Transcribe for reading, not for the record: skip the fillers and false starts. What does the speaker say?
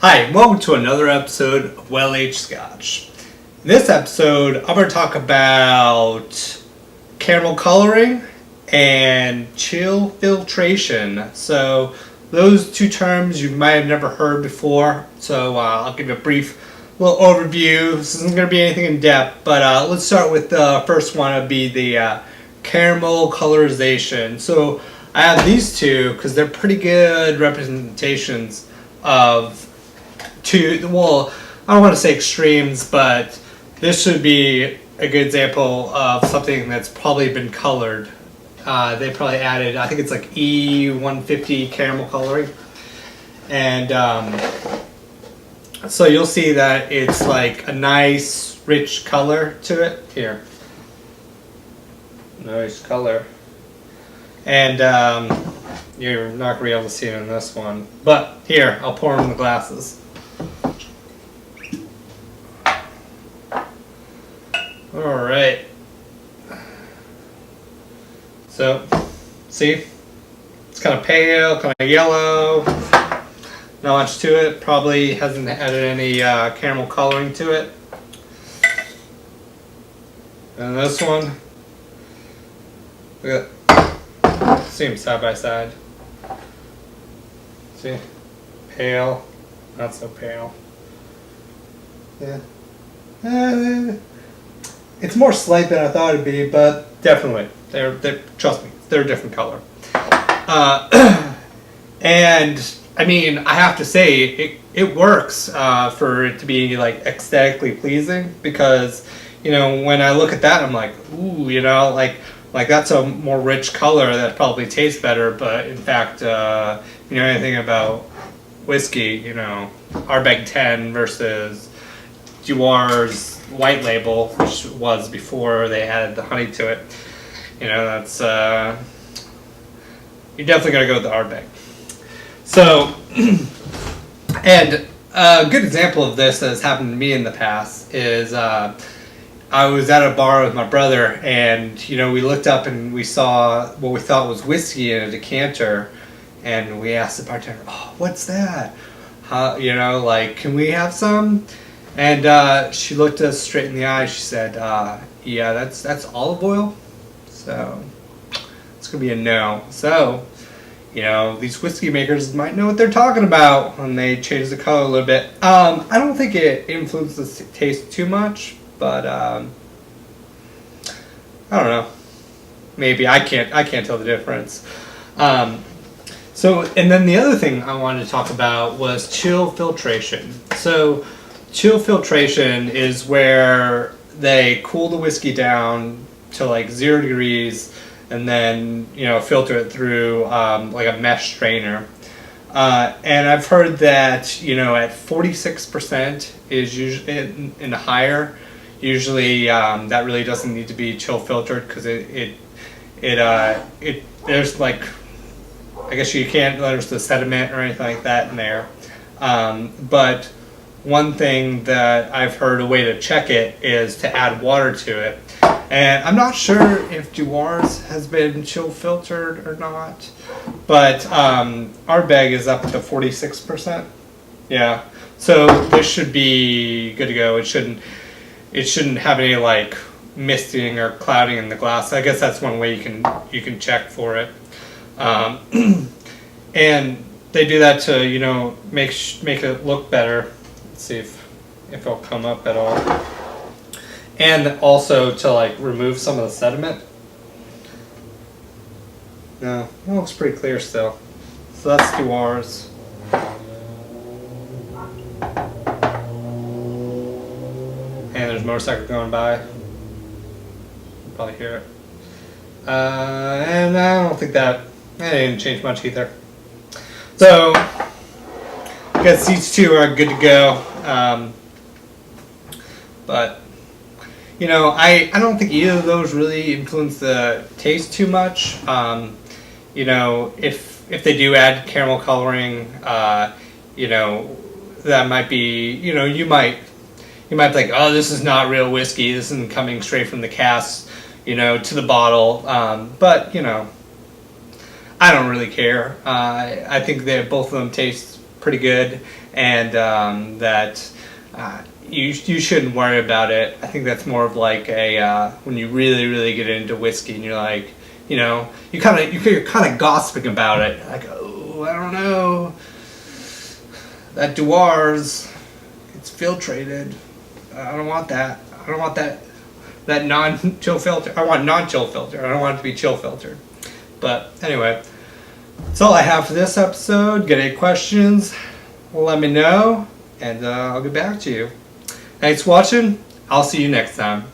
Hi, and welcome to another episode of Well-Aged Scotch. In this episode, I'm going to talk about caramel coloring and chill filtration. So those two terms you might have never heard before. So I'll give you a brief little overview. This isn't going to be anything in depth, but let's start with the first one. It'll be the caramel colorization. So I have these two because they're pretty good representations of well, I don't want to say extremes, but this should be a good example of something that's probably been colored. They probably added, I think it's like E150 caramel coloring. And so you'll see that it's like a nice, rich color to it. Here. Nice color. And you're not going to be able to see it in this one. But here, I'll pour them in the glasses. Alright. So, see? It's kind of pale, kind of yellow. Not much to it. Probably hasn't added any caramel coloring to it. And this one. Look at that. See them side by side. See? Pale. Not so pale. Yeah. It's more slight than I thought it'd be, but definitely, trust me, they're a different color. And I mean, I have to say, it works for it to be like aesthetically pleasing, because when I look at that, I'm like, ooh, like that's a more rich color that probably tastes better. But in fact, anything about whiskey, Ardbeg 10 versus Dewars white label, which was before they added the honey to it. That's you're definitely gonna go with the Ardbeg. So, and a good example of this that has happened to me in the past is I was at a bar with my brother, and we looked up and we saw what we thought was whiskey in a decanter, and we asked the bartender, "Oh, what's that? Can we have some?" And she looked us straight in the eye. She said, "Yeah, that's olive oil, so it's gonna be a no." So, these whiskey makers might know what they're talking about when they change the color a little bit. I don't think it influences the taste too much, but I don't know. Maybe I can't tell the difference. So, and then the other thing I wanted to talk about was chill filtration. So, chill filtration is where they cool the whiskey down to like 0 degrees and then filter it through like a mesh strainer. And I've heard that at 46% is usually in the higher. Usually that really doesn't need to be chill filtered, because it there's like, I guess you can't, there's the sediment or anything like that in there. But one thing that I've heard, a way to check it is to add water to it. And I'm not sure if Dewars has been chill filtered or not, but Ardbeg is up to 46%. Yeah, so this should be good to go. It shouldn't have any like misting or clouding in the glass. I guess that's one way you can check for it. And they do that to make it look better. Let's see if it'll come up at all. And also to like remove some of the sediment. No, it looks pretty clear still. So that's Dewars. And there's a motorcycle going by. You'll probably hear it. And I don't think that didn't change much either. So I guess these two are good to go. But I don't think either of those really influence the taste too much. If they do add caramel coloring, that might be, you might be like, oh, this is not real whiskey. This isn't coming straight from the cask, to the bottle. But I don't really care. I think that both of them taste pretty good. and that you shouldn't worry about it. I think that's more of like a when you really get into whiskey and you're like, you know, you're kind of gossiping about it, like, oh, I don't know, that Dewars, it's filtrated. I don't want that. I don't want that non-chill filter. I want non-chill filter. I don't want it to be chill filtered. But anyway, that's all I have for this episode. Get any questions, let me know, and I'll get back to you. Thanks for watching. I'll see you next time.